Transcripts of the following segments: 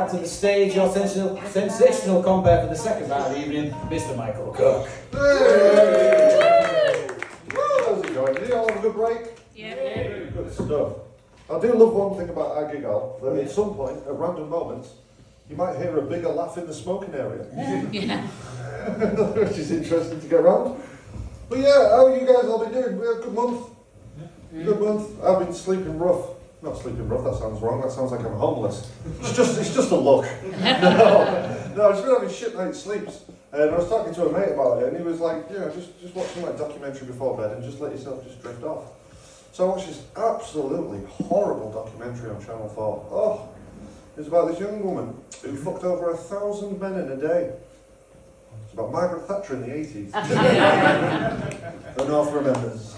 back to the stage your sensational compare for the second part of the evening, Mr. Michael Cook. Hey! How's it going? Did you all have a good break? Yeah. Good stuff. I do love one thing about our gig, Al, that at some point, at random moments, you might hear a bigger laugh in the smoking area. Yeah. Which is interesting to get around. But yeah, how you guys all been doing? We had a good month. Good month. I've been sleeping rough. Not sleeping rough, that sounds wrong. That sounds like I'm homeless. It's just a look. No, I've just been having shit night sleeps. And I was talking to a mate about it, and he was like, just watch some like documentary before bed and just let yourself just drift off. So I watched this absolutely horrible documentary on Channel 4. Oh, it's about this young woman who fucked over 1,000 men in a day. It's about Margaret Thatcher in the 80s. The North remembers.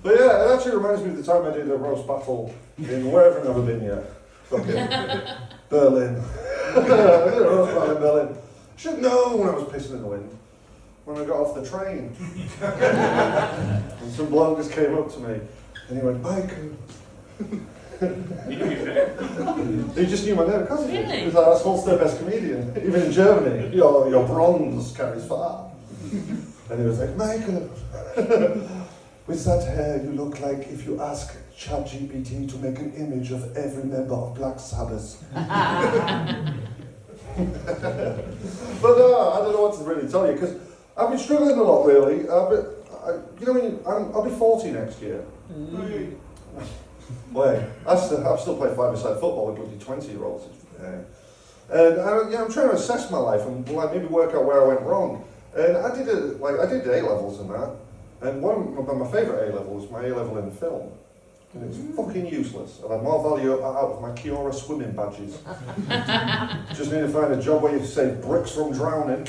But yeah, it actually reminds me of the time I did a roast battle in wherever I've never been yet. Fucking Berlin. I did a roast battle in Berlin. Should have known when I was pissing in the wind. When I got off the train. And some bloke just came up to me and he went, Michael. He just knew my name. Because he Really? was like, that's Holster best comedian. Even in Germany, your bronze carries far. And he was like, Michael. With that hair, you look like if you ask ChatGPT to make an image of every member of Black Sabbath. But no, I don't know what to really tell you, because I've been struggling a lot, really. I'll be 40 next year. Wait, I've still played five-a-side football with bloody 20-year-olds. And I'm trying to assess my life and like maybe work out where I went wrong. And I did A-levels and that. And one of my favourite A-level was my A-level in film. And it was fucking useless. I had more value out of my Kiora swimming badges. Just need to find a job where you save bricks from drowning.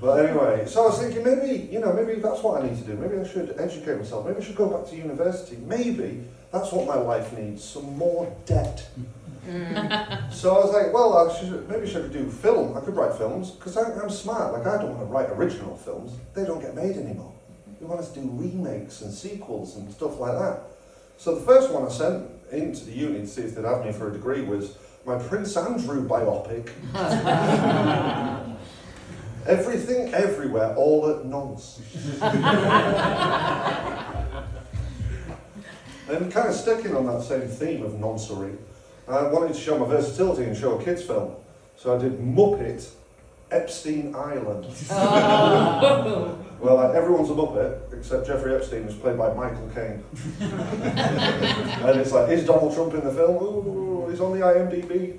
But anyway, so I was thinking maybe that's what I need to do. Maybe I should educate myself. Maybe I should go back to university. Maybe that's what my life needs, some more debt. So I was like, well, maybe I should do film. I could write films, because I'm smart. Like, I don't want to write original films. They don't get made anymore. We want us to do remakes and sequels and stuff like that. So the first one I sent into the uni to see if they'd have me for a degree was my Prince Andrew biopic. Everything, everywhere, all at nonce. And kind of sticking on that same theme of noncery, I wanted to show my versatility and show a kids' film. So I did Muppet Epstein Island. Well, everyone's a Muppet, except Jeffrey Epstein, who's played by Michael Caine. And it's like, is Donald Trump in the film? Ooh, he's on the IMDb.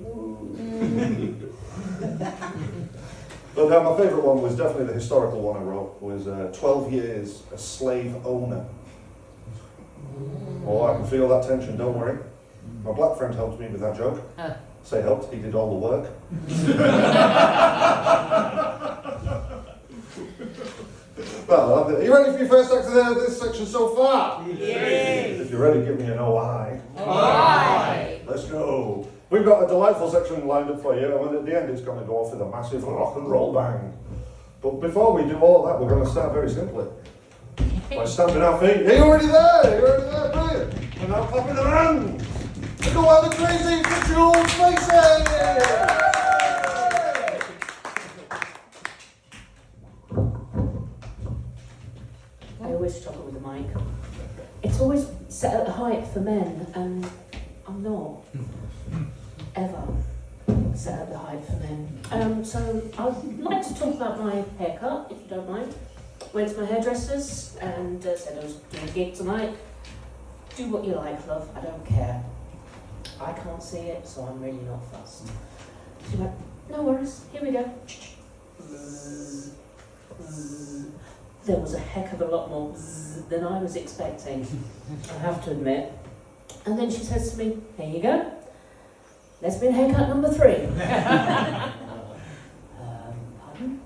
But my favourite one was definitely the historical one I wrote, was 12 Years a Slave Owner. Oh, I can feel that tension, don't worry. My black friend helped me with that joke. Say helped, he did all the work. Well, are you ready for your first act of this section so far? Yes. If you're ready, give me an OI. Why? Let's go. We've got a delightful section lined up for you, and at the end it's going to go off with a massive rock and roll bang. But before we do all that, we're going to start very simply by stamping our feet. Are you already there? Brilliant. And now clapping the hands. And go out the crazy virtual spaces! I always struggle with the mic. It's always set at the height for men, and I'm not ever set at the height for men. So I'd like to talk about my haircut, if you don't mind. Went to my hairdresser's and said I was doing a gig tonight. Do what you like, love, I don't care. I can't see it, so I'm really not fussed. She went, no worries, here we go. Zzz, zzz. There was a heck of a lot more zzz than I was expecting, I have to admit. And then she says to me, here you go. Lesbian haircut number 3. Pardon?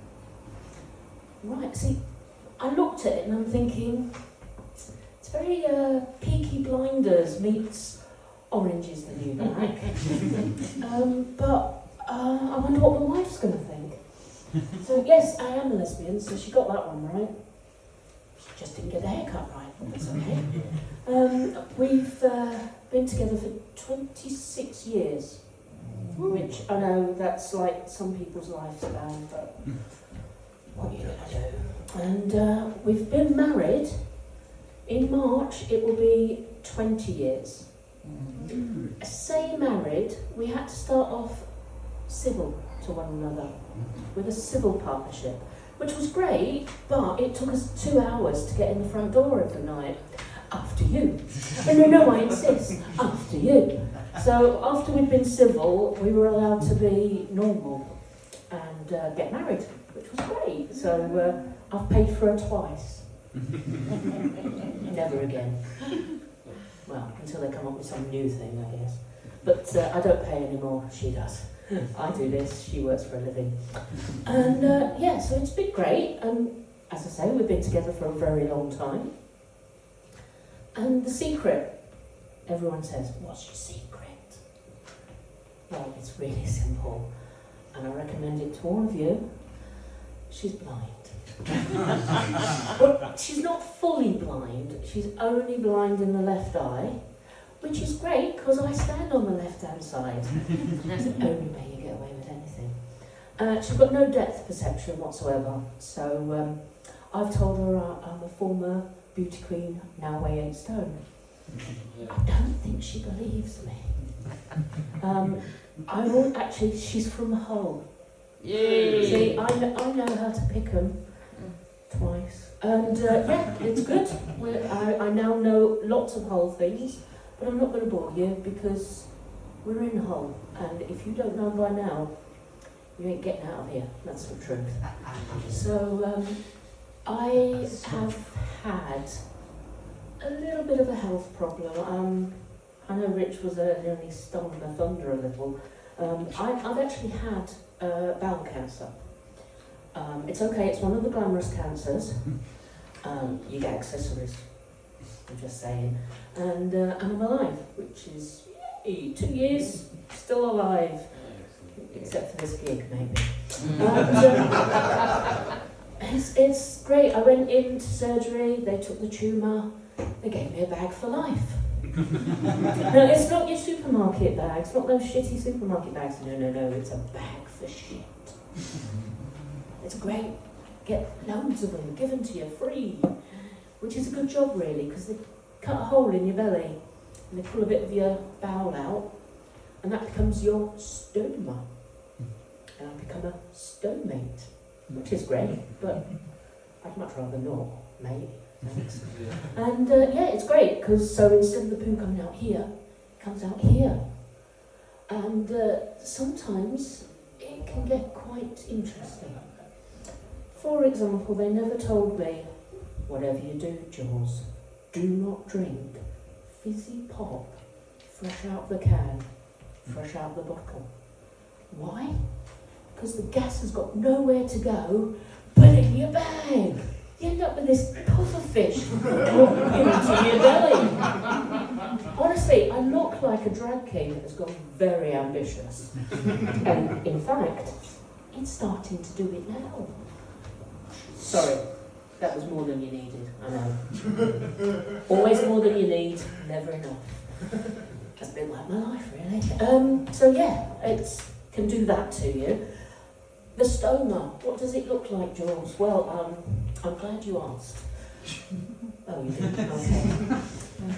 Right, see, I looked at it and I'm thinking, it's very Peaky Blinders meets Orange is the New Black. But I wonder what my wife's going to think. So yes, I am a lesbian, so she got that one right. She just didn't get the haircut right, that's okay. We've been together for 26 years, which I know that's like some people's lifespan, but what are you going to do? And we've been married. In March, it will be 20 years. I say married, we had to start off civil to one another, with a civil partnership, which was great, but it took us 2 hours to get in the front door every night. After you. No, I insist. After you. So after we'd been civil, we were allowed to be normal and get married, which was great. So I've paid for her twice. Never again. Well, until they come up with some new thing, I guess. But I don't pay anymore. She does. I do this. She works for a living. And yeah, so it's been great. And as I say, we've been together for a very long time. And the secret, everyone says, what's your secret? Well, it's really simple, and I recommend it to all of you. She's blind. Well, she's not fully blind, she's only blind in the left eye, which is great because I stand on the left-hand side. That's the only way you get away with anything. She's got no depth perception whatsoever, so I've told her I'm a former beauty queen, now weigh 8 stone. I don't think she believes me. Actually, she's from Hull. Yay! See, I know how to pick them twice. And yeah, it's good. I now know lots of Hull things, but I'm not going to bore you because we're in Hull. And if you don't know by now, you ain't getting out of here. That's the truth. So, I have had a little bit of a health problem. I know Rich was nearly stolen my thunder a little. I've actually had bowel cancer. It's okay, it's one of the glamorous cancers. You get accessories, I'm just saying. And I'm alive, which is 2 years, still alive. Except for this gig, maybe. It's great. I went into surgery, they took the tumour, they gave me a bag for life. No, it's not your supermarket bag, it's not those shitty supermarket bags. No, it's a bag for shit. It's great. Get loads of them given to you free, which is a good job really, because they cut a hole in your belly and they pull a bit of your bowel out, and that becomes your stoma. And I become a stomate, which is great, but I'd much rather not, mate. Thanks. And yeah, it's great because so instead of the poo coming out here, it comes out here. And sometimes it can get quite interesting. For example, they never told me, whatever you do, Jules, do not drink fizzy pop fresh out the can, fresh out the bottle. Why? Because the gas has got nowhere to go but in your bag. You end up with this pufferfish into your belly. Honestly, I look like a drag king that has gone very ambitious. And in fact, it's starting to do it now. Sorry, that was more than you needed, I know. Always more than you need, never enough. That's a bit like my life, really. So yeah, it can do that to you. The stoma, what does it look like, Jules? Well, I'm glad you asked. Oh, you did? Okay.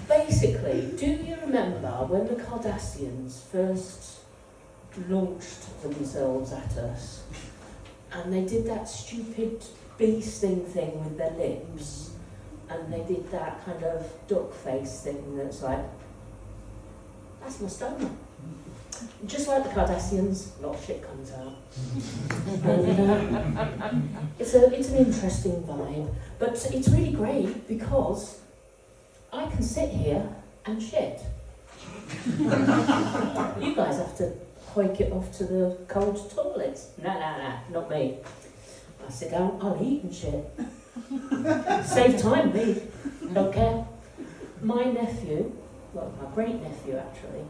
Basically, do you remember when the Kardashians first launched themselves at us and they did that stupid bee sting thing with their lips and they did that kind of duck face thing that's like, that's my stoma. Just like the Kardashians, a lot of shit comes out. And, it's an interesting vibe, but it's really great because I can sit here and shit. You guys have to hike it off to the cold toilets. Nah, not me. I sit down, I'll eat and shit. Save time, me. Don't care. My nephew, well, my great nephew actually,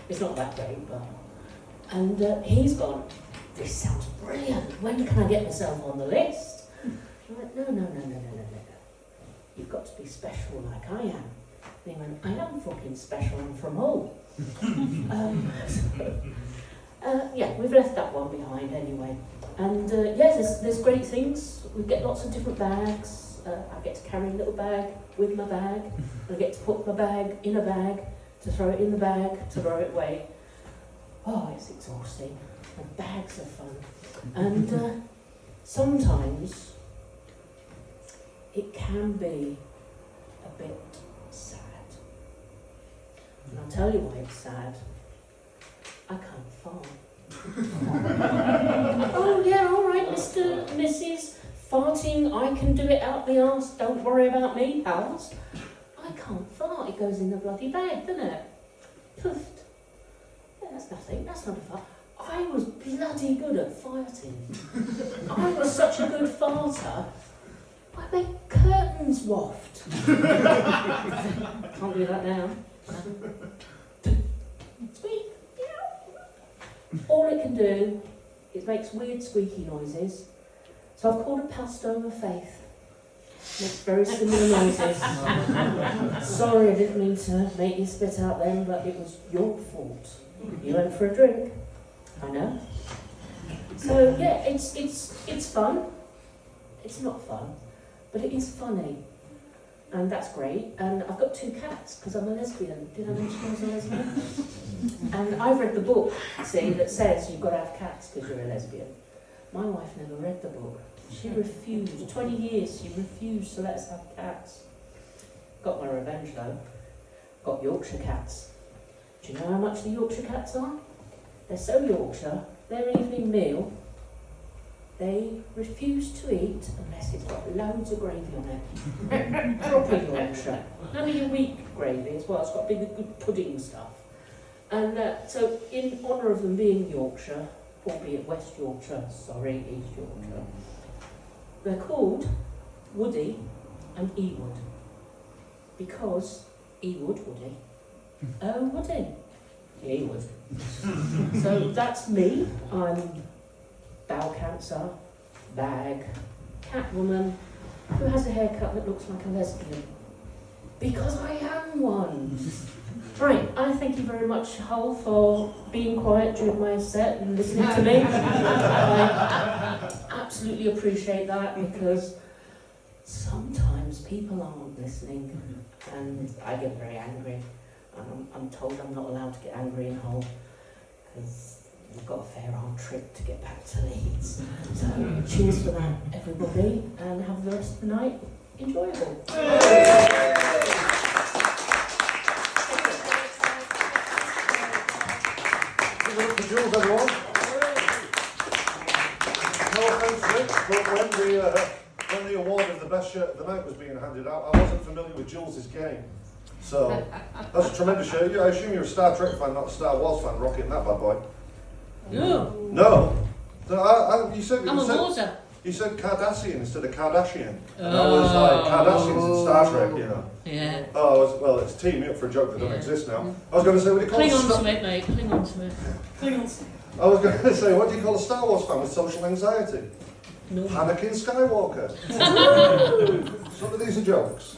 it's not that great, but... And he's gone, this sounds brilliant. When can I get myself on the list? I'm like, no. You've got to be special like I am. And he went, I am fucking special, I'm from Hull. Yeah, we've left that one behind anyway. And yeah, there's great things. We get lots of different bags. I get to carry a little bag with my bag. I get to put my bag in a bag, to throw it in the bag, to throw it away. Oh, it's exhausting. And bags are fun. And sometimes it can be a bit sad. And I'll tell you why it's sad. I can't fart. Oh yeah, all right, Mr. Mrs. Farting, I can do it out the arse. Don't worry about me, pals. I can't fart. It goes in the bloody bag, doesn't it? Poofed. Yeah, that's nothing. That's not a fart. I was bloody good at farting. I was such a good farter. I made curtains waft. Can't do that now. Squeak. All it can do is makes weird squeaky noises. So I've called a Pastor Faith. Makes very similar noises. Sorry, I didn't mean to make you spit out then, but it was your fault. You went for a drink. I know. So yeah, it's fun. It's not fun, but it is funny. And that's great. And I've got 2 cats because I'm a lesbian. Did I mention I was a lesbian? And I've read the book, see, that says you've got to have cats because you're a lesbian. My wife never read the book. She refused. 20 years she refused to let us have cats. Got my revenge though. Got Yorkshire cats. Do you know how much the Yorkshire cats are? They're so Yorkshire, their evening meal, they refuse to eat unless it's got loads of gravy on it. Proper Yorkshire. None of your weak gravy as well, it's got big good pudding stuff. And so in honour of them being Yorkshire, albeit West Yorkshire, sorry, East Yorkshire, they're called Woody and Ewood. Because Ewood, Woody. Oh, Woody. Ewood. So that's me. I'm bowel cancer, bag, cat woman, who has a haircut that looks like a lesbian. Because I am one. Right, I thank you very much, Hull, for being quiet during my set and listening to me. I absolutely appreciate that because sometimes people aren't listening and I get very angry. And I'm told I'm not allowed to get angry in Hull because we've got a fair old trip to get back to Leeds. So cheers for that, everybody, and have the rest of the night enjoyable. Give it up for Jules, everyone. No offence, Rick, but when the award of the best shirt of the night was being handed out, I wasn't familiar with Jules' game. So, that's a tremendous show. I assume you're a Star Trek fan, not a Star Wars fan, rocking that bad boy. No. No. So you said water. you said Cardassian instead of Kardashian. And I was like, Cardassians in Star Trek, you know. Yeah. Oh, well, it's teeing me up for a joke that don't exist now. I was going to say, what do you call Cling a on Star... to it, mate. Cling on to it. Cling on to it. I was going to say, what do you call a Star Wars fan with social anxiety? No. Anakin Skywalker. Some of these are jokes.